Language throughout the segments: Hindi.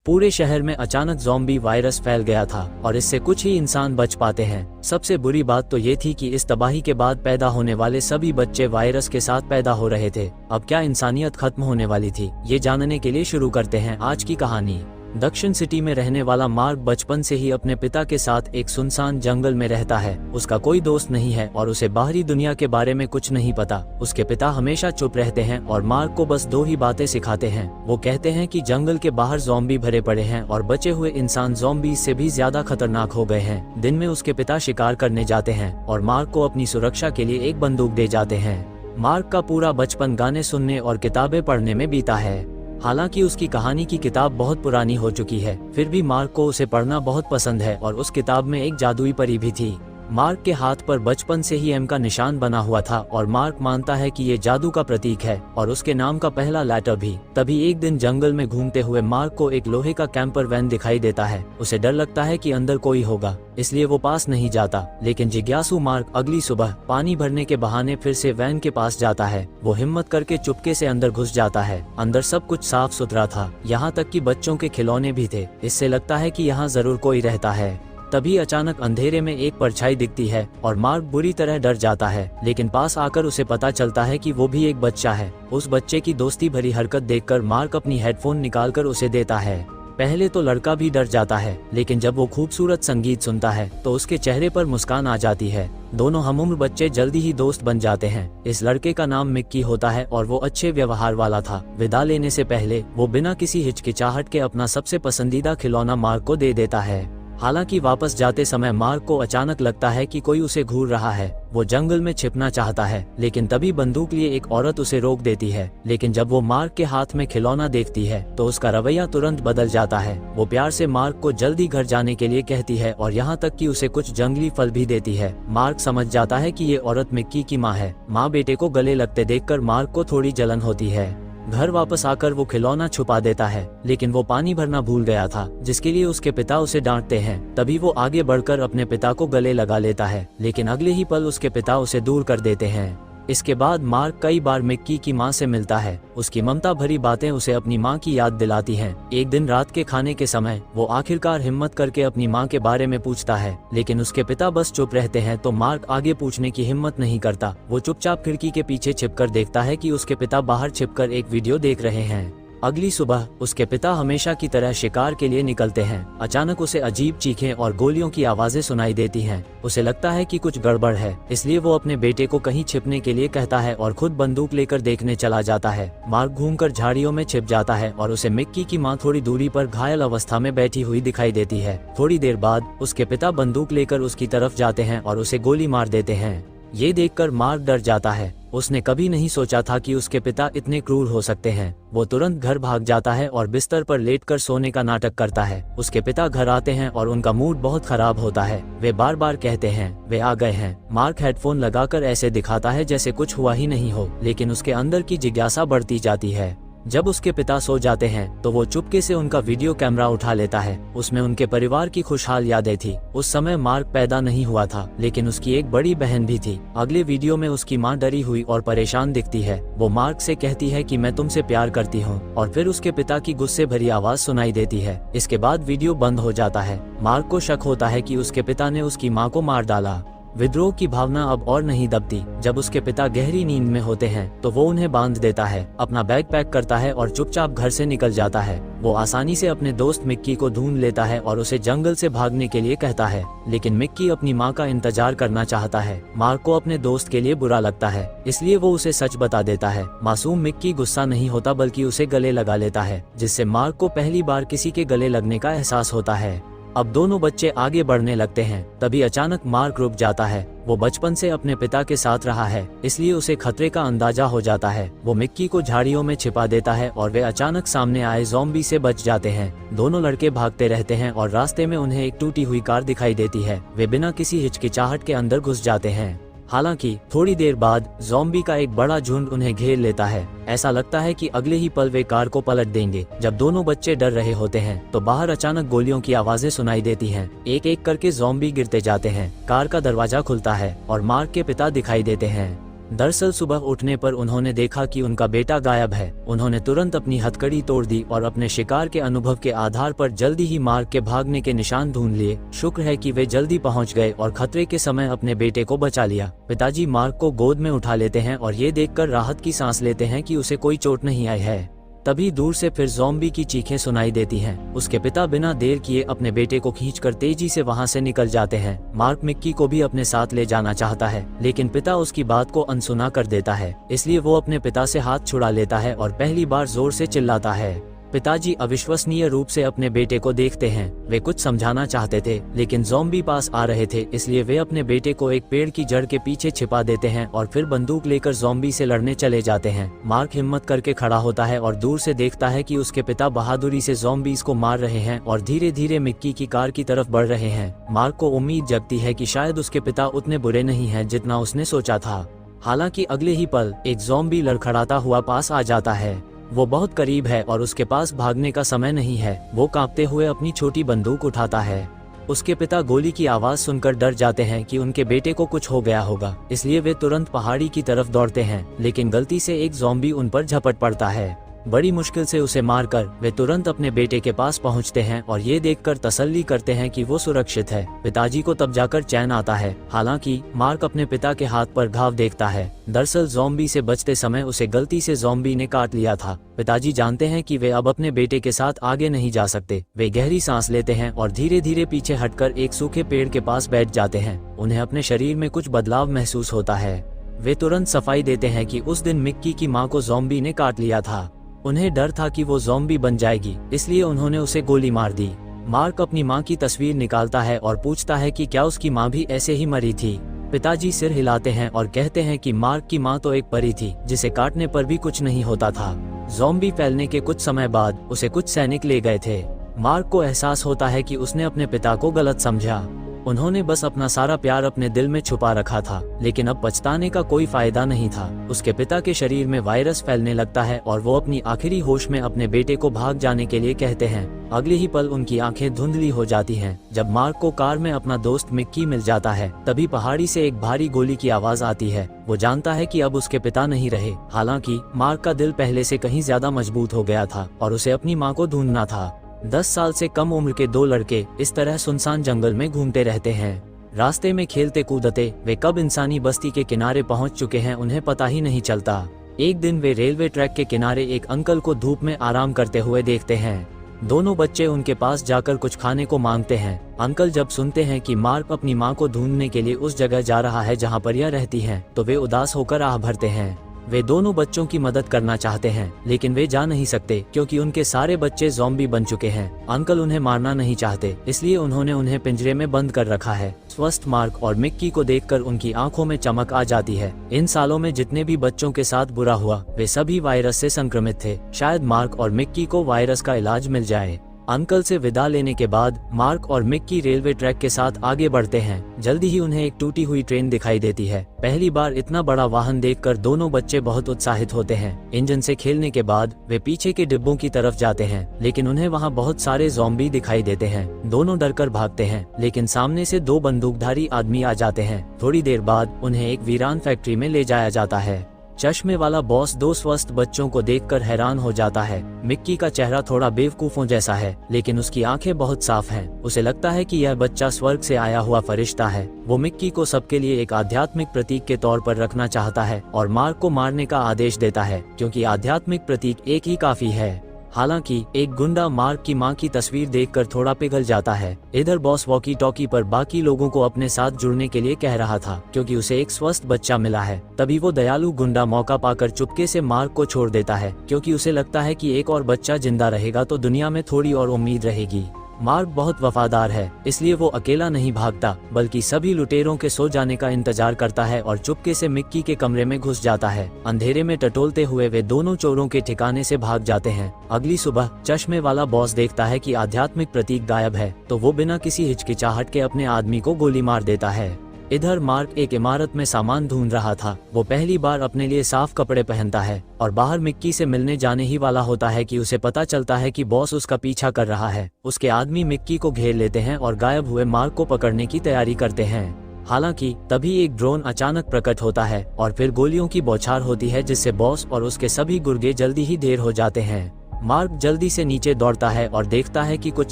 पूरे शहर में अचानक ज़ॉम्बी वायरस फैल गया था और इससे कुछ ही इंसान बच पाते हैं। सबसे बुरी बात तो ये थी कि इस तबाही के बाद पैदा होने वाले सभी बच्चे वायरस के साथ पैदा हो रहे थे। अब क्या इंसानियत खत्म होने वाली थी? ये जानने के लिए शुरू करते हैं आज की कहानी। दक्षिण सिटी में रहने वाला मार्क बचपन से ही अपने पिता के साथ एक सुनसान जंगल में रहता है। उसका कोई दोस्त नहीं है और उसे बाहरी दुनिया के बारे में कुछ नहीं पता। उसके पिता हमेशा चुप रहते हैं और मार्क को बस दो ही बातें सिखाते हैं। वो कहते हैं कि जंगल के बाहर ज़ॉम्बी भरे पड़े हैं और बचे हुए इंसान ज़ॉम्बी से भी ज्यादा खतरनाक हो गए हैं। दिन में उसके पिता शिकार करने जाते हैं और मार्क को अपनी सुरक्षा के लिए एक बंदूक दे जाते हैं। मार्क का पूरा बचपन गाने सुनने और किताबें पढ़ने में बीता है। हालांकि उसकी कहानी की किताब बहुत पुरानी हो चुकी है, फिर भी मार्क को उसे पढ़ना बहुत पसंद है और उस किताब में एक जादुई परी भी थी। मार्क के हाथ पर बचपन से ही एम का निशान बना हुआ था और मार्क मानता है कि ये जादू का प्रतीक है और उसके नाम का पहला लेटर भी। तभी एक दिन जंगल में घूमते हुए मार्क को एक लोहे का कैंपर वैन दिखाई देता है। उसे डर लगता है कि अंदर कोई होगा, इसलिए वो पास नहीं जाता। लेकिन जिज्ञासु मार्क अगली सुबह पानी भरने के बहाने फिर से वैन के पास जाता है। वो हिम्मत करके चुपके से अंदर घुस जाता है। अंदर सब कुछ साफ सुथरा था, यहाँ तक कि बच्चों के खिलौने भी थे। इससे लगता है कि यहाँ जरूर कोई रहता है। तभी अचानक अंधेरे में एक परछाई दिखती है और मार्क बुरी तरह डर जाता है। लेकिन पास आकर उसे पता चलता है कि वो भी एक बच्चा है। उस बच्चे की दोस्ती भरी हरकत देखकर मार्क अपनी हेडफोन निकालकर उसे देता है। पहले तो लड़का भी डर जाता है, लेकिन जब वो खूबसूरत संगीत सुनता है तो उसके चेहरे पर मुस्कान आ जाती है। दोनों हमउम्र बच्चे जल्दी ही दोस्त बन जाते हैं। इस लड़के का नाम मिक्की होता है और वो अच्छे व्यवहार वाला था। विदा लेने से पहले वो बिना किसी हिचकिचाहट के अपना सबसे पसंदीदा खिलौना मार्क को दे देता है। हालांकि वापस जाते समय मार्क को अचानक लगता है कि कोई उसे घूर रहा है। वो जंगल में छिपना चाहता है, लेकिन तभी बंदूक लिए एक औरत उसे रोक देती है। लेकिन जब वो मार्क के हाथ में खिलौना देखती है तो उसका रवैया तुरंत बदल जाता है। वो प्यार से मार्क को जल्दी घर जाने के लिए कहती है और यहाँ तक कि उसे कुछ जंगली फल भी देती है। मार्क समझ जाता है कि ये औरत मिक्की की माँ है। माँ बेटे को गले लगते देखकर मार्क को थोड़ी जलन होती है। घर वापस आकर वो खिलौना छुपा देता है, लेकिन वो पानी भरना भूल गया था, जिसके लिए उसके पिता उसे डांटते हैं। तभी वो आगे बढ़कर अपने पिता को गले लगा लेता है, लेकिन अगले ही पल उसके पिता उसे दूर कर देते हैं। इसके बाद मार्क कई बार मिक्की की मां से मिलता है। उसकी ममता भरी बातें उसे अपनी मां की याद दिलाती हैं। एक दिन रात के खाने के समय वो आखिरकार हिम्मत करके अपनी मां के बारे में पूछता है, लेकिन उसके पिता बस चुप रहते हैं। तो मार्क आगे पूछने की हिम्मत नहीं करता। वो चुपचाप खिड़की के पीछे छिपकर देखता है कि उसके पिता बाहर छिपकर एक वीडियो देख रहे हैं। अगली सुबह उसके पिता हमेशा की तरह शिकार के लिए निकलते हैं। अचानक उसे अजीब चीखें और गोलियों की आवाजें सुनाई देती हैं। उसे लगता है कि कुछ गड़बड़ है, इसलिए वो अपने बेटे को कहीं छिपने के लिए कहता है और खुद बंदूक लेकर देखने चला जाता है। मार्क घूमकर झाड़ियों में छिप जाता है और उसे मिक्की की मां थोड़ी दूरी पर घायल अवस्था में बैठी हुई दिखाई देती है। थोड़ी देर बाद उसके पिता बंदूक लेकर उसकी तरफ जाते हैं और उसे गोली मार देते हैं। ये देखकर मार्क डर जाता है। उसने कभी नहीं सोचा था कि उसके पिता इतने क्रूर हो सकते हैं। वो तुरंत घर भाग जाता है और बिस्तर पर लेटकर सोने का नाटक करता है। उसके पिता घर आते हैं और उनका मूड बहुत खराब होता है। वे बार बार कहते हैं वे आ गए हैं। मार्क हेडफोन लगाकर ऐसे दिखाता है जैसे कुछ हुआ ही नहीं हो, लेकिन उसके अंदर की जिज्ञासा बढ़ती जाती है। जब उसके पिता सो जाते हैं तो वो चुपके से उनका वीडियो कैमरा उठा लेता है। उसमें उनके परिवार की खुशहाल यादें थी। उस समय मार्क पैदा नहीं हुआ था, लेकिन उसकी एक बड़ी बहन भी थी। अगले वीडियो में उसकी माँ डरी हुई और परेशान दिखती है। वो मार्क से कहती है कि मैं तुमसे प्यार करती हूँ, और फिर उसके पिता की गुस्से भरी आवाज सुनाई देती है। इसके बाद वीडियो बंद हो जाता है। मार्क को शक होता है कि उसके पिता ने उसकी माँ को मार डाला। विद्रोह की भावना अब और नहीं दबती। जब उसके पिता गहरी नींद में होते हैं तो वो उन्हें बांध देता है, अपना बैग पैक करता है और चुपचाप घर से निकल जाता है। वो आसानी से अपने दोस्त मिक्की को ढूंढ लेता है और उसे जंगल से भागने के लिए कहता है, लेकिन मिक्की अपनी माँ का इंतजार करना चाहता है। मार्क को अपने दोस्त के लिए बुरा लगता है, इसलिए वो उसे सच बता देता है। मासूम मिक्की गुस्सा नहीं होता, बल्कि उसे गले लगा लेता है, जिससे मार्क को पहली बार किसी के गले लगने का एहसास होता है। अब दोनों बच्चे आगे बढ़ने लगते हैं। तभी अचानक मार्क रुक जाता है। वो बचपन से अपने पिता के साथ रहा है, इसलिए उसे खतरे का अंदाजा हो जाता है। वो मिक्की को झाड़ियों में छिपा देता है और वे अचानक सामने आए ज़ॉम्बी से बच जाते हैं। दोनों लड़के भागते रहते हैं और रास्ते में उन्हें एक टूटी हुई कार दिखाई देती है। वे बिना किसी हिचकिचाहट के अंदर घुस जाते हैं। हालांकि थोड़ी देर बाद ज़ॉम्बी का एक बड़ा झुंड उन्हें घेर लेता है। ऐसा लगता है कि अगले ही पल वे कार को पलट देंगे। जब दोनों बच्चे डर रहे होते हैं तो बाहर अचानक गोलियों की आवाजें सुनाई देती हैं। एक एक करके ज़ॉम्बी गिरते जाते हैं। कार का दरवाजा खुलता है और मार्क के पिता दिखाई देते हैं। दरअसल सुबह उठने पर उन्होंने देखा कि उनका बेटा गायब है। उन्होंने तुरंत अपनी हथकड़ी तोड़ दी और अपने शिकार के अनुभव के आधार पर जल्दी ही मार्क के भागने के निशान ढूंढ लिए। शुक्र है कि वे जल्दी पहुंच गए और खतरे के समय अपने बेटे को बचा लिया। पिताजी मार्क को गोद में उठा लेते हैं और ये देखकर राहत की सांस लेते हैं कि उसे कोई चोट नहीं आई है। तभी दूर से फिर ज़ॉम्बी की चीखें सुनाई देती हैं। उसके पिता बिना देर किए अपने बेटे को खींचकर तेजी से वहां से निकल जाते हैं। मार्क मिक्की को भी अपने साथ ले जाना चाहता है, लेकिन पिता उसकी बात को अनसुना कर देता है। इसलिए वो अपने पिता से हाथ छुड़ा लेता है और पहली बार जोर से चिल्लाता है। पिताजी अविश्वसनीय रूप से अपने बेटे को देखते हैं। वे कुछ समझाना चाहते थे, लेकिन ज़ॉम्बी पास आ रहे थे, इसलिए वे अपने बेटे को एक पेड़ की जड़ के पीछे छिपा देते हैं और फिर बंदूक लेकर ज़ॉम्बी से लड़ने चले जाते हैं। मार्क हिम्मत करके खड़ा होता है और दूर से देखता है कि उसके पिता बहादुरी से ज़ॉम्बीज को मार रहे हैं और धीरे धीरे मिक्की की कार की तरफ बढ़ रहे हैं। मार्क को उम्मीद जगती है कि शायद उसके पिता उतने बुरे नहीं हैं जितना उसने सोचा था। हालांकि अगले ही पल एक ज़ॉम्बी लड़खड़ाता हुआ पास आ जाता है। वो बहुत करीब है और उसके पास भागने का समय नहीं है। वो कांपते हुए अपनी छोटी बंदूक उठाता है। उसके पिता गोली की आवाज सुनकर डर जाते हैं कि उनके बेटे को कुछ हो गया होगा, इसलिए वे तुरंत पहाड़ी की तरफ दौड़ते हैं, लेकिन गलती से एक ज़ॉम्बी उन पर झपट पड़ता है। बड़ी मुश्किल से उसे मारकर वे तुरंत अपने बेटे के पास पहुंचते हैं और ये देखकर तसल्ली करते हैं कि वो सुरक्षित है। पिताजी को तब जाकर चैन आता है। हालांकि मार्क अपने पिता के हाथ पर घाव देखता है। दरअसल ज़ॉम्बी से बचते समय उसे गलती से ज़ॉम्बी ने काट लिया था। पिताजी जानते हैं कि वे अब अपने बेटे के साथ आगे नहीं जा सकते। वे गहरी सांस लेते हैं और धीरे धीरे पीछे हटकर एक सूखे पेड़ के पास बैठ जाते हैं। उन्हें अपने शरीर में कुछ बदलाव महसूस होता है। वे तुरंत सफाई देते हैं कि उस दिन मिक्की की माँ को ज़ॉम्बी ने काट लिया था। उन्हें डर था कि वो ज़ॉम्बी बन जाएगी, इसलिए उन्होंने उसे गोली मार दी। मार्क अपनी माँ की तस्वीर निकालता है और पूछता है कि क्या उसकी माँ भी ऐसे ही मरी थी। पिताजी सिर हिलाते हैं और कहते हैं कि मार्क की माँ तो एक परी थी, जिसे काटने पर भी कुछ नहीं होता था। ज़ॉम्बी फैलने के कुछ समय बाद उसे कुछ सैनिक ले गए थे। मार्क को एहसास होता है कि उसने अपने पिता को गलत समझा। उन्होंने बस अपना सारा प्यार अपने दिल में छुपा रखा था, लेकिन अब पछताने का कोई फायदा नहीं था। उसके पिता के शरीर में वायरस फैलने लगता है और वो अपनी आखिरी होश में अपने बेटे को भाग जाने के लिए कहते हैं। अगले ही पल उनकी आंखें धुंधली हो जाती हैं। जब मार्क को कार में अपना दोस्त मिक्की मिल जाता है, तभी पहाड़ी से एक भारी गोली की आवाज आती है। वो जानता है कि अब उसके पिता नहीं रहे। हालांकि मार्क का दिल पहले से कहीं ज्यादा मजबूत हो गया था और उसे अपनी माँ को ढूंढना था। 10 साल से कम उम्र के दो लड़के इस तरह सुनसान जंगल में घूमते रहते हैं। रास्ते में खेलते कूदते वे कब इंसानी बस्ती के किनारे पहुंच चुके हैं उन्हें पता ही नहीं चलता। एक दिन वे रेलवे ट्रैक के किनारे एक अंकल को धूप में आराम करते हुए देखते हैं। दोनों बच्चे उनके पास जाकर कुछ खाने को मांगते हैं। अंकल जब सुनते हैं कि मार्क अपनी माँ को ढूंढने के लिए उस जगह जा रहा है जहाँ पर यह रहती है, तो वे उदास होकर आह भरते हैं। वे दोनों बच्चों की मदद करना चाहते हैं, लेकिन वे जा नहीं सकते क्योंकि उनके सारे बच्चे ज़ॉम्बी बन चुके हैं। अंकल उन्हें मारना नहीं चाहते, इसलिए उन्होंने उन्हें पिंजरे में बंद कर रखा है। स्वस्थ मार्क और मिक्की को देखकर उनकी आंखों में चमक आ जाती है। इन सालों में जितने भी बच्चों के साथ बुरा हुआ, वे सभी वायरस से संक्रमित थे। शायद मार्क और मिक्की को वायरस का इलाज मिल जाए। अंकल से विदा लेने के बाद मार्क और मिक्की रेलवे ट्रैक के साथ आगे बढ़ते हैं। जल्दी ही उन्हें एक टूटी हुई ट्रेन दिखाई देती है। पहली बार इतना बड़ा वाहन देखकर दोनों बच्चे बहुत उत्साहित होते हैं। इंजन से खेलने के बाद वे पीछे के डिब्बों की तरफ जाते हैं, लेकिन उन्हें वहां बहुत सारे ज़ॉम्बी दिखाई देते हैं। दोनों डरकर भागते हैं, लेकिन सामने से 2 बंदूकधारी आदमी आ जाते हैं। थोड़ी देर बाद उन्हें एक वीरान फैक्ट्री में ले जाया जाता है। चश्मे वाला बॉस 2 स्वस्थ बच्चों को देखकर हैरान हो जाता है। मिक्की का चेहरा थोड़ा बेवकूफों जैसा है, लेकिन उसकी आंखें बहुत साफ हैं। उसे लगता है कि यह बच्चा स्वर्ग से आया हुआ फरिश्ता है। वो मिक्की को सबके लिए एक आध्यात्मिक प्रतीक के तौर पर रखना चाहता है और मार्क को मारने का आदेश देता है, क्योंकि आध्यात्मिक प्रतीक एक ही काफी है। हालांकि एक गुंडा मार्क की मां की तस्वीर देखकर थोड़ा पिघल जाता है। इधर बॉस वॉकी टॉकी पर बाकी लोगों को अपने साथ जुड़ने के लिए कह रहा था, क्योंकि उसे एक स्वस्थ बच्चा मिला है। तभी वो दयालु गुंडा मौका पाकर चुपके से मार्क को छोड़ देता है, क्योंकि उसे लगता है कि एक और बच्चा जिंदा रहेगा तो दुनिया में थोड़ी और उम्मीद रहेगी। मार्क बहुत वफादार है, इसलिए वो अकेला नहीं भागता, बल्कि सभी लुटेरों के सो जाने का इंतजार करता है और चुपके से मिक्की के कमरे में घुस जाता है। अंधेरे में टटोलते हुए वे दोनों चोरों के ठिकाने से भाग जाते हैं। अगली सुबह चश्मे वाला बॉस देखता है कि आध्यात्मिक प्रतीक गायब है, तो वो बिना किसी हिचकिचाहट के अपने आदमी को गोली मार देता है। इधर मार्क एक इमारत में सामान ढूंढ रहा था। वो पहली बार अपने लिए साफ कपड़े पहनता है और बाहर मिक्की से मिलने जाने ही वाला होता है कि उसे पता चलता है कि बॉस उसका पीछा कर रहा है। उसके आदमी मिक्की को घेर लेते हैं और गायब हुए मार्क को पकड़ने की तैयारी करते हैं। हालांकि तभी एक ड्रोन अचानक प्रकट होता है और फिर गोलियों की बौछार होती है, जिससे बॉस और उसके सभी गुर्गे जल्दी ही ढेर हो जाते हैं। मार्क जल्दी से नीचे दौड़ता है और देखता है कि कुछ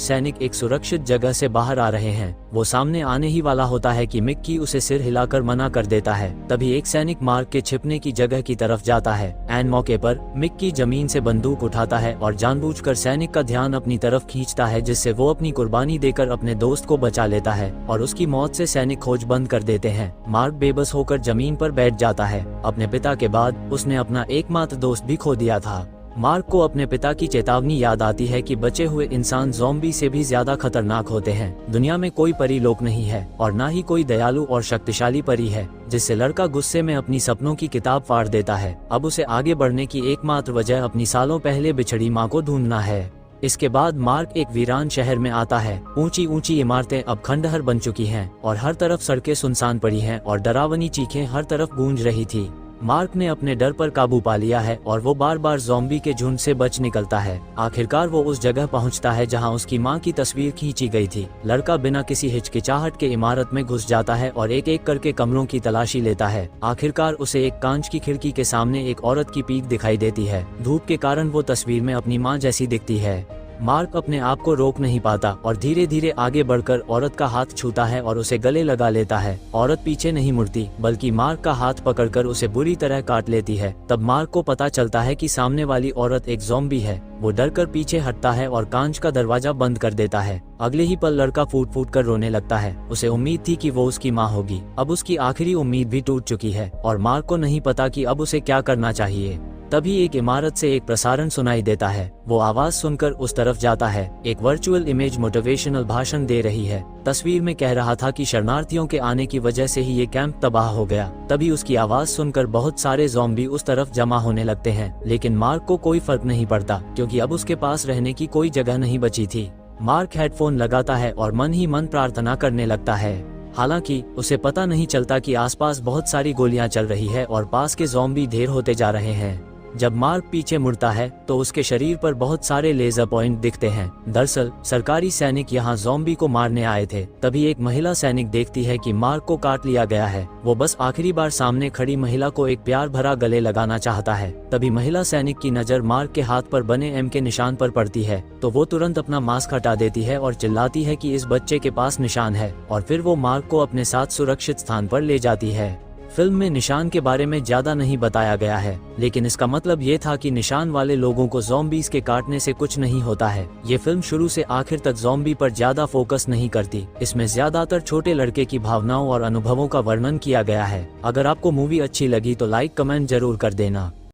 सैनिक एक सुरक्षित जगह से बाहर आ रहे हैं। वो सामने आने ही वाला होता है कि मिक्की उसे सिर हिलाकर मना कर देता है। तभी एक सैनिक मार्क के छिपने की जगह की तरफ जाता है। एन मौके पर मिक्की जमीन से बंदूक उठाता है और जानबूझकर सैनिक का ध्यान अपनी तरफ खींचता है, जिससे वो अपनी कुर्बानी देकर अपने दोस्त को बचा लेता है और उसकी मौत से सैनिक खोज बंद कर देते हैं। मार्क बेबस होकर जमीन पर बैठ जाता है। अपने पिता के बाद उसने अपना एकमात्र दोस्त भी खो दिया था। मार्क को अपने पिता की चेतावनी याद आती है कि बचे हुए इंसान ज़ॉम्बी से भी ज्यादा खतरनाक होते हैं। दुनिया में कोई परी लोक नहीं है और न ही कोई दयालु और शक्तिशाली परी है, जिससे लड़का गुस्से में अपनी सपनों की किताब फाड़ देता है। अब उसे आगे बढ़ने की एकमात्र वजह अपनी सालों पहले बिछड़ी माँ को ढूंढना है। इसके बाद मार्क एक वीरान शहर में आता है। ऊंची ऊंची इमारतें अब खंडहर बन चुकी हैं और हर तरफ सड़कें सुनसान पड़ी हैं और डरावनी चीखें हर तरफ गूंज रही थी। मार्क ने अपने डर पर काबू पा लिया है और वो बार बार ज़ॉम्बी के झुंड से बच निकलता है। आखिरकार वो उस जगह पहुंचता है जहां उसकी मां की तस्वीर खींची गई थी। लड़का बिना किसी हिचकिचाहट के इमारत में घुस जाता है और एक एक करके कमरों की तलाशी लेता है। आखिरकार उसे एक कांच की खिड़की के सामने एक औरत की पीठ दिखाई देती है। धूप के कारण वो तस्वीर में अपनी माँ जैसी दिखती है। मार्क अपने आप को रोक नहीं पाता और धीरे धीरे आगे बढ़कर औरत का हाथ छूता है और उसे गले लगा लेता है। औरत पीछे नहीं मुड़ती, बल्कि मार्क का हाथ पकड़कर उसे बुरी तरह काट लेती है। तब मार्क को पता चलता है कि सामने वाली औरत एक ज़ॉम्बी है। वो डरकर पीछे हटता है और कांच का दरवाजा बंद कर देता है। अगले ही पल लड़का फूट फूट कर रोने लगता है। उसे उम्मीद थी कि वो उसकी माँ होगी। अब उसकी आखिरी उम्मीद भी टूट चुकी है और मार्क को नहीं पता कि अब उसे क्या करना चाहिए। तभी एक इमारत से एक प्रसारण सुनाई देता है। वो आवाज सुनकर उस तरफ जाता है। एक वर्चुअल इमेज मोटिवेशनल भाषण दे रही है। तस्वीर में कह रहा था कि शरणार्थियों के आने की वजह से ही ये कैंप तबाह हो गया। तभी उसकी आवाज सुनकर बहुत सारे ज़ॉम्बी उस तरफ जमा होने लगते हैं, लेकिन मार्क को कोई फर्क नहीं पड़ता क्योंकि अब उसके पास रहने की कोई जगह नहीं बची थी। मार्क हेडफोन लगाता है और मन ही मन प्रार्थना करने लगता है। हालांकि उसे पता नहीं चलता कि आसपास बहुत सारी गोलियां चल रही है और पास के ज़ॉम्बी ढेर होते जा रहे हैं। जब मार्क पीछे मुड़ता है तो उसके शरीर पर बहुत सारे लेजर पॉइंट दिखते हैं। दरअसल सरकारी सैनिक यहाँ ज़ॉम्बी को मारने आए थे। तभी एक महिला सैनिक देखती है कि मार्क को काट लिया गया है। वो बस आखिरी बार सामने खड़ी महिला को एक प्यार भरा गले लगाना चाहता है। तभी महिला सैनिक की नजर मार्क के हाथ पर बने एम के निशान पर पड़ती है तो वो तुरंत अपना मास्क हटा देती है और चिल्लाती है कि इस बच्चे के पास निशान है, और फिर वो मार्क को अपने साथ सुरक्षित स्थान पर ले जाती है। फिल्म में निशान के बारे में ज्यादा नहीं बताया गया है, लेकिन इसका मतलब ये था कि निशान वाले लोगों को ज़ॉम्बीज़ के काटने से कुछ नहीं होता है। ये फिल्म शुरू से आखिर तक ज़ॉम्बी पर ज्यादा फोकस नहीं करती। इसमें ज्यादातर छोटे लड़के की भावनाओं और अनुभवों का वर्णन किया गया है। अगर आपको मूवी अच्छी लगी तो लाइक कमेंट जरूर कर देना।